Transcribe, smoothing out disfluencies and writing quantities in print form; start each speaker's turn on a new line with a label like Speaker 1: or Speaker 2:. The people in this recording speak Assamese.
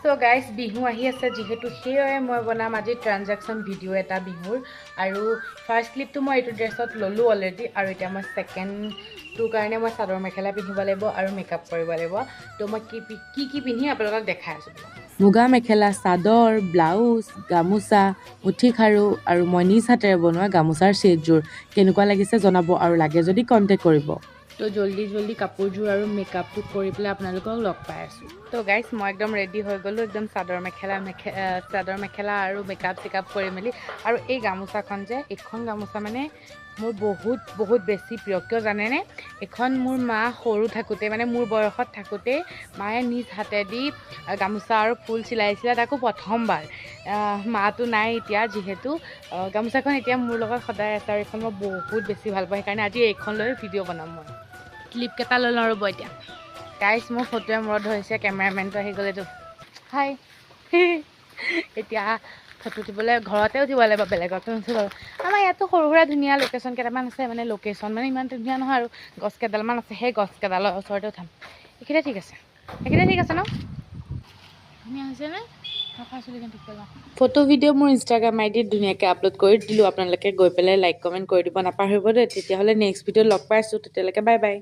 Speaker 1: সো গাইজ বিহু আহি আছে যেহেতু সেইয়ে মই বনাম আজি ট্ৰানজেকশ্যন ভিডিঅ' এটা বিহুৰ আৰু ফাৰ্ষ্ট ক্লিপটো মই এইটো ড্ৰেছত ল'লোঁ অলৰেডি আৰু এতিয়া মই ছেকেণ্ডটোৰ কাৰণে মই চাদৰ মেখেলা পিন্ধিব লাগিব আৰু মেকআপ কৰিব লাগিব তো মই কি পিন্ধি আপোনালোকক দেখাই আছোঁ মুগা মেখেলা চাদৰ ব্লাউজ গামোচা মুঠি খাৰু আৰু মই নিজ হাতেৰে বনোৱা গামোচাৰ ছেটযোৰ কেনেকুৱা লাগিছে জনাব আৰু লাগে যদি কণ্টেক্ট কৰিব তো জল্দি কাপোৰযোৰ আৰু মেকআপটো কৰি পেলাই আপোনালোকক লগ পাই আছোঁ তো গাইজ মই একদম ৰেডি হৈ গ'লোঁ একদম চাদৰ মেখেলা আৰু মেকআপ চেকআপ কৰি মেলি আৰু এই গামোচাখন যে এইখন গামোচা মানে মোৰ বহুত বেছি প্ৰিয় কিয় জানেনে এইখন মোৰ মা সৰু থাকোঁতে মানে মোৰ বয়সত থাকোঁতে মায়ে নিজ হাতেদি গামোচা আৰু ফুল চিলাইছিলে তাকো প্ৰথমবাৰ মাটো নাই এতিয়া যিহেতু গামোচাখন এতিয়া মোৰ লগত সদায় আছে আৰু এইখন মই বহুত বেছি ভাল পাওঁ সেইকাৰণে আজি এইখন লৈ ভিডিঅ' বনাম মই ক্লিপকেইটা লৈ লওঁ ৰ'ব এতিয়া গাইজ মোৰ ফটোৱে মূৰত ধৰিছে কেমেৰামেনটো আহি গ'লেতো হাই এতিয়া ফটো উঠিবলৈ ঘৰতে উঠিব লাগিব বেলেগতো নুঠিব আমাৰ ইয়াতো সৰু সুৰা ধুনীয়া লোকেশ্যন কেইটামান আছে মানে লোকেশ্যন মানে ইমান ধুনীয়া নহয় আৰু গছ কেইডালমান আছে সেই গছ কেইডালৰ ওচৰতে উঠাম এইখিনিতে ঠিক আছে ন ধুনীয়া হৈছেনে ফটো ভিডিঅ' মোৰ ইনষ্টাগ্ৰাম আইডিত ধুনীয়াকৈ আপলোড কৰি দিলোঁ আপোনালোকে গৈ পেলাই লাইক কমেণ্ট কৰি দিব নাপাহৰিব দেই তেতিয়াহ'লে নেক্সট ভিডিঅ'ত লগ পাইছোঁ তেতিয়ালৈকে বাই বাই